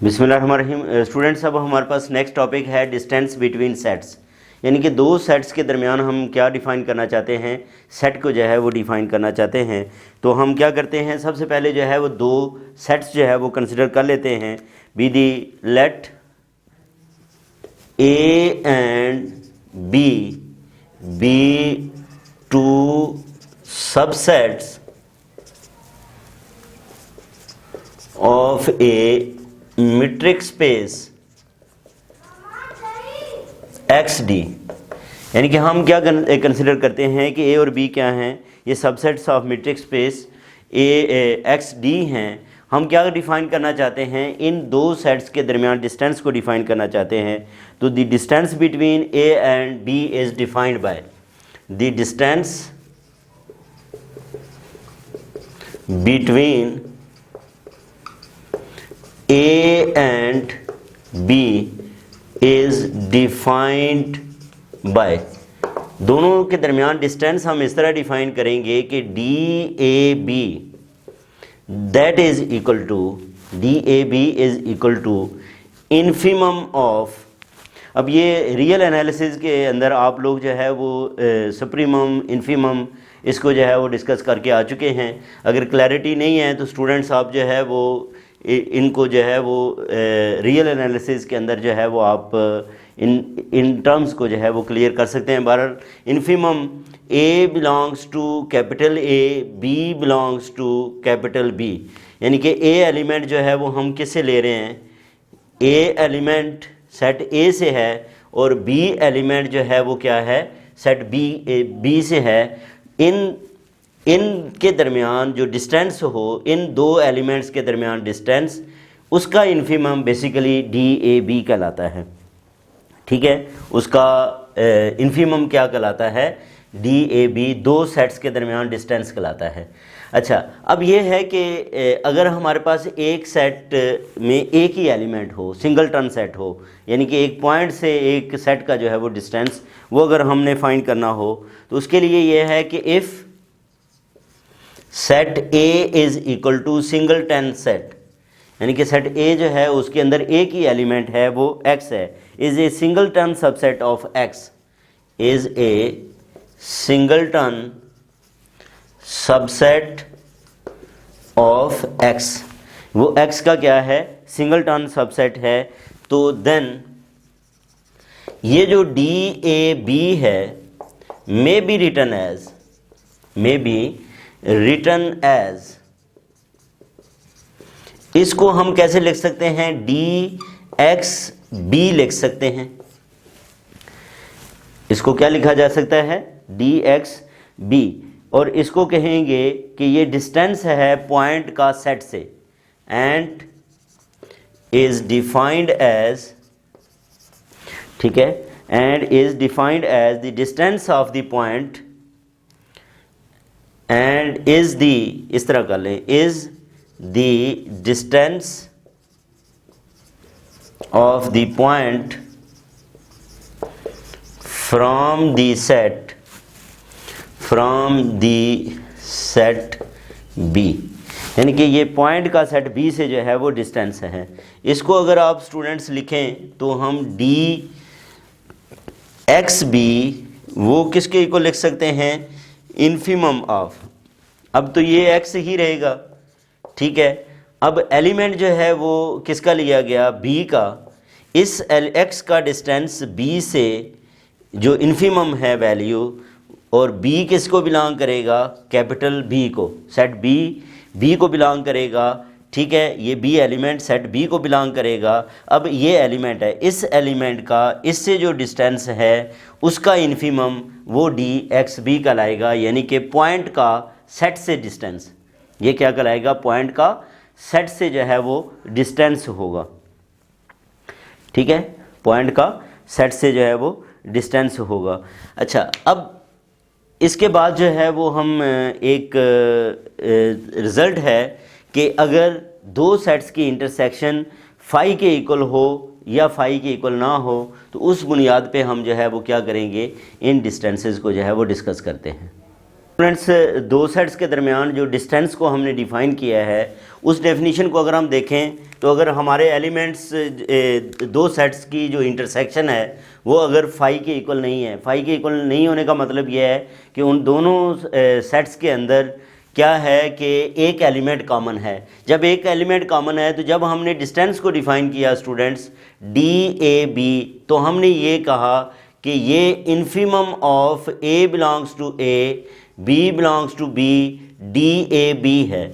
बिस्मिल्लाहिर्रहमानिर्रहीम। स्टूडेंट्स, अब हमारे पास नेक्स्ट टॉपिक है डिस्टेंस बिटवीन सेट्स, यानी कि दो सेट्स के दरमियान हम क्या डिफ़ाइन करना चाहते हैं, सेट को जो है वो डिफ़ाइन करना चाहते हैं। तो हम क्या करते हैं, सबसे पहले जो है वो दो सेट्स जो है वो कंसिडर कर लेते हैं। Be the let A and B two subsets of a metric space XD, यानी कि हम क्या कंसिडर करते हैं कि ए और बी क्या हैं, ये subsets of metric space a XD हैं। हम क्या डिफ़ाइन करना चाहते हैं, इन दो सेट्स के दरमियान डिस्टेंस को डिफ़ाइन करना चाहते हैं। तो the distance between A and B is defined by the distance between A and B is defined by, दोनों के दरमियान डिस्टेंस हम इस तरह डिफाइन करेंगे कि DAB that is equal to DAB is equal to infimum of. अब ये रियल एनालिसिस के अंदर आप लोग जो है वो सुप्रीमम इन्फिमम इसको जो है वो डिस्कस करके आ चुके हैं। अगर क्लैरिटी नहीं है तो स्टूडेंट्स आप जो है वो इनको जो है वो रियल एनालिसिस के अंदर जो है वो आप इन टर्म्स को जो है वो क्लियर कर सकते हैं। बहरहाल infimum A belongs to capital A, B belongs to capital B, यानी कि ए एलिमेंट जो है वो हम किससे ले रहे हैं, ए एलिमेंट सेट ए से है और बी एलिमेंट जो है वो क्या है, सेट बी से है। इनके दरमियान जो डिस्टेंस हो, इन दो एलिमेंट्स के दरमियान डिस्टेंस, उसका इन्फिमम बेसिकली DAB कहलाता है। ठीक है, उसका इन्फिमम क्या कहलाता है, DAB, दो सेट्स के दरमियान डिस्टेंस कहलाता है। अच्छा, अब ये है कि अगर हमारे पास एक सेट में एक ही एलिमेंट हो, सिंगल टर्न सेट हो, यानी कि एक पॉइंट से एक सेट का जो है वो डिस्टेंस वो अगर हमने फाइंड करना हो, तो उसके लिए ये है कि if set A is equal to singleton set, यानी कि सेट ए जो है उसके अंदर एक ही एलिमेंट है वो x है, is a single turn subset of x, is a single turn subset of x, वो x का क्या है, सिंगल टर्न सबसेट है। तो देन ये जो DAB है मे बी रिटन एज, इसको हम कैसे लिख सकते हैं, DXB लिख सकते हैं। इसको क्या लिखा जा सकता है, DXB, और इसको कहेंगे कि ये डिस्टेंस है पॉइंट का सेट से, एंड इज डिफाइंड एज, ठीक है, and is defined as the distance of the point, and is the, इस तरह कर लें, is the distance of the point from the set B, यानी कि ये पॉइंट का सेट बी से जो है वो डिस्टेंस है। इसको अगर आप स्टूडेंट्स लिखें तो हम DXB वो किसके इक्वल लिख सकते हैं, इन्फिमम ऑफ। अब तो ये x ही रहेगा, ठीक है। अब एलिमेंट जो है वो किसका लिया गया, b का, इस x का डिस्टेंस b से जो इन्फिमम है वैल्यू, और b किसको बिलोंग करेगा, कैपिटल B को, सेट B को बिलोंग करेगा, ठीक है। ये B एलिमेंट सेट B को बिलोंग करेगा। अब ये एलिमेंट है, इस एलिमेंट का इससे जो डिस्टेंस है उसका इन्फिमम वो DXB कहलाएगा, यानी कि पॉइंट का सेट से डिस्टेंस, ये क्या कहलाएगा, पॉइंट का सेट से जो है वो डिस्टेंस होगा, ठीक है, पॉइंट का सेट से जो है वो डिस्टेंस होगा। अच्छा, अब इसके बाद जो है वो हम एक रिज़ल्ट है कि अगर दो सेट्स की इंटरसेक्शन फाई के इक्वल हो या फाई के इक्वल ना हो, तो उस बुनियाद पे हम जो है वो क्या करेंगे, इन डिस्टेंसेस को जो है वो डिस्कस करते हैं। स्टूडेंट्स, दो सेट्स के दरमियान जो डिस्टेंस को हमने डिफ़ाइन किया है, उस डेफिनेशन को अगर हम देखें तो अगर हमारे एलिमेंट्स दो सेट्स की जो इंटरसेक्शन है वो अगर फाई के इक्वल नहीं है, फाई के इक्वल नहीं होने का मतलब ये है कि उन दोनों सेट्स के अंदर क्या है कि एक एलिमेंट कॉमन है। जब एक एलिमेंट कॉमन है तो जब हमने डिस्टेंस को डिफ़ाइन किया स्टूडेंट्स DAB, तो हमने ये कहा कि ये infimum of A belongs to A, B belongs to B, DAB है।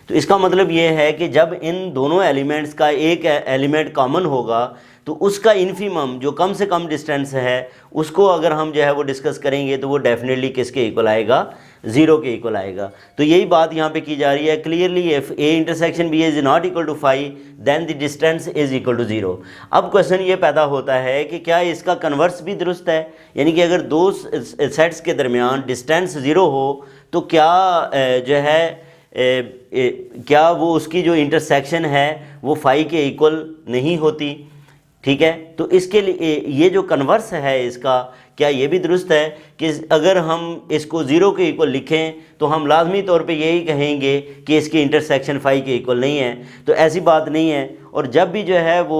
तो इसका मतलब ये है कि जब इन दोनों एलिमेंट्स का एक एलिमेंट कॉमन होगा तो उसका इन्फीमम जो कम से कम डिस्टेंस है उसको अगर हम जो है वो डिस्कस करेंगे तो वो डेफिनेटली किसके इक्वल आएगा, ज़ीरो के इक्वल आएगा। तो यही बात यहाँ पे की जा रही है, clearly if A intersection B is not equal to phi then the distance is equal to zero. अब क्वेश्चन ये पैदा होता है कि क्या इसका कन्वर्स भी दुरुस्त है, यानी कि अगर दो सेट्स के दरमियान डिस्टेंस ज़ीरो हो तो क्या जो है क्या वो उसकी जो इंटरसेक्शन है वो फाई के इक्वल नहीं होती। ठीक है, तो इसके लिए ये जो कन्वर्स है इसका, क्या ये भी दुरुस्त है कि अगर हम इसको ज़ीरो के इक्वल लिखें तो हम लाजमी तौर पे यही कहेंगे कि इसकी इंटरसेक्शन फाई के इक्वल नहीं है। तो ऐसी बात नहीं है। और जब भी जो है वो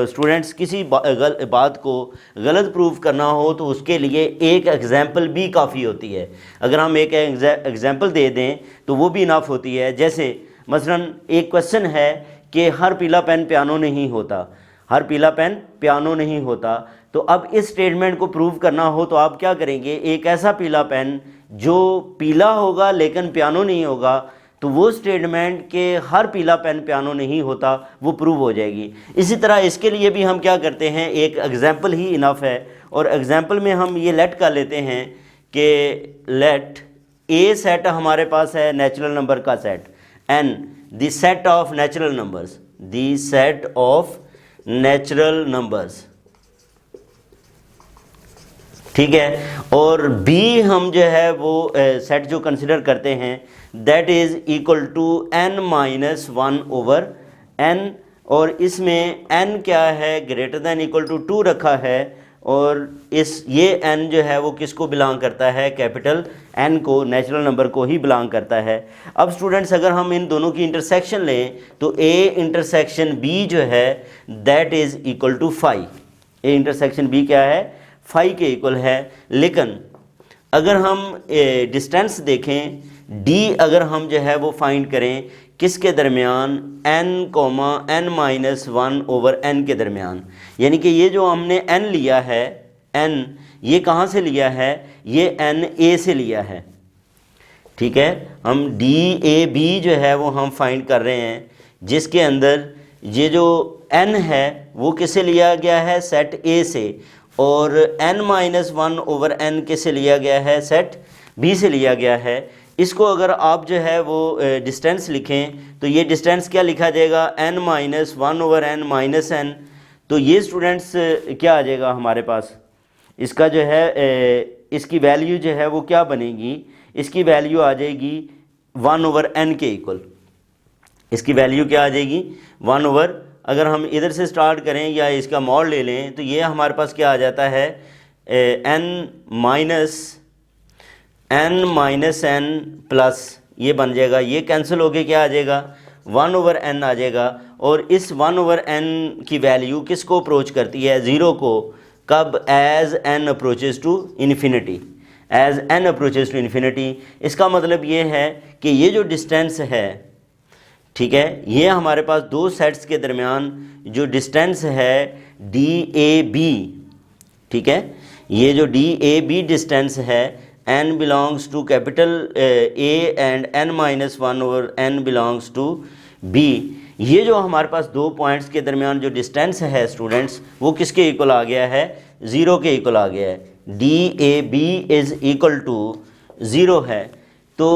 स्टूडेंट्स किसी बात को गलत प्रूव करना हो तो उसके लिए एक एग्जाम्पल भी काफ़ी होती है। अगर हम एक एग्जाम्पल दे दें तो वो भी इनफ होती है। जैसे मसलन एक क्वेश्चन है कि हर पीला पेन पियानो नहीं होता, हर पीला पेन पियानो नहीं होता। तो अब इस स्टेटमेंट को प्रूव करना हो तो आप क्या करेंगे, एक ऐसा पीला पेन जो पीला होगा लेकिन पियानो नहीं होगा, तो वो स्टेटमेंट के हर पीला पेन पियानो नहीं होता वो प्रूव हो जाएगी। इसी तरह इसके लिए भी हम क्या करते हैं, एक एग्जाम्पल ही इनफ है। और एग्जाम्पल में हम ये लेट कर लेते हैं कि लेट ए सेट हमारे पास है नेचुरल नंबर का set, N the set of natural numbers, the set of natural numbers. ठीक है, और बी हम जो है वो सेट जो कंसिडर करते हैं that is equal to n minus one over n, और इसमें n क्या है, ग्रेटर दैन इक्वल टू 2 रखा है। और ये n जो है वो किसको बिलोंग करता है, कैपिटल n को, नेचुरल नंबर को ही बिलोंग करता है। अब स्टूडेंट्स अगर हम इन दोनों की इंटरसेक्शन लें तो a इंटरसेक्शन b जो है that is equal to phi. a intersection b क्या है, फाई के इक्वल है। लेकिन अगर हम डिस्टेंस देखें d, अगर हम जो है वो फाइंड करें किसके दरमियान, n minus one over n के दरमियान, यानी कि ये जो हमने n लिया है, n ये कहाँ से लिया है, ये n a से लिया है। ठीक है, हम DAB जो है वो हम फाइंड कर रहे हैं जिसके अंदर ये जो n है वो किसे लिया गया है, सेट A से, और n minus one over n किसे लिया गया है, सेट B से लिया गया है। इसको अगर आप जो है वो डिस्टेंस लिखें तो ये डिस्टेंस क्या लिखा जाएगा, n minus one over n minus n। तो ये स्टूडेंट्स क्या आ जाएगा हमारे पास, इसका जो है इसकी वैल्यू जो है वो क्या बनेगी, इसकी वैल्यू आ जाएगी 1 ओवर n के इक्वल। इसकी वैल्यू क्या आ जाएगी, 1 ओवर, अगर हम इधर से स्टार्ट करें या इसका मॉड ले लें तो ये हमारे पास क्या आ जाता है, n माइनस n प्लस ये बन जाएगा, ये कैंसिल हो के क्या आ जाएगा, 1 ओवर n आ जाएगा। और इस 1 ओवर n की वैल्यू किसको अप्रोच करती है, ज़ीरो को, कब, as n approaches to infinity, as n approaches to infinity. इसका मतलब ये है कि ये जो डिस्टेंस है, ठीक है, ये हमारे पास दो सेट्स के दरमियान जो डिस्टेंस है DAB, ठीक है, ये जो DAB डिस्टेंस है, n belongs to capital A and n minus one over n belongs to B। ये जो हमारे पास दो पॉइंट्स के दरमियान जो डिस्टेंस है स्टूडेंट्स वो किसके इक्वल आ गया है, ज़ीरो के इक्वल आ गया है। DAB is equal to zero है। तो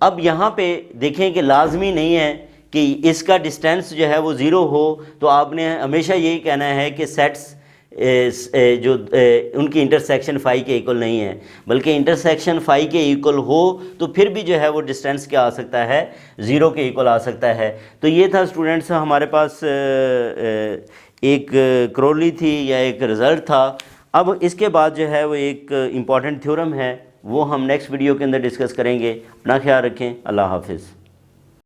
अब यहाँ पे देखें कि लाजमी नहीं है कि इसका डिस्टेंस जो है वो ज़ीरो हो, तो आपने हमेशा यही कहना है कि सेट्स जो उनकी इंटरसेक्शन फाई के इक्वल नहीं है, बल्कि इंटरसेक्शन फाई के इक्वल हो तो फिर भी जो है वो डिस्टेंस क्या आ सकता है, ज़ीरो के इक्वल आ सकता है। तो ये था स्टूडेंट्स हमारे पास एक क्रोली थी या एक रिज़ल्ट था। अब इसके बाद जो है वो एक इम्पॉर्टेंट थ्योरम है वो हम नेक्स्ट वीडियो के अंदर डिस्कस करेंगे। अपना ख्याल रखें। अल्लाह हाफिज़।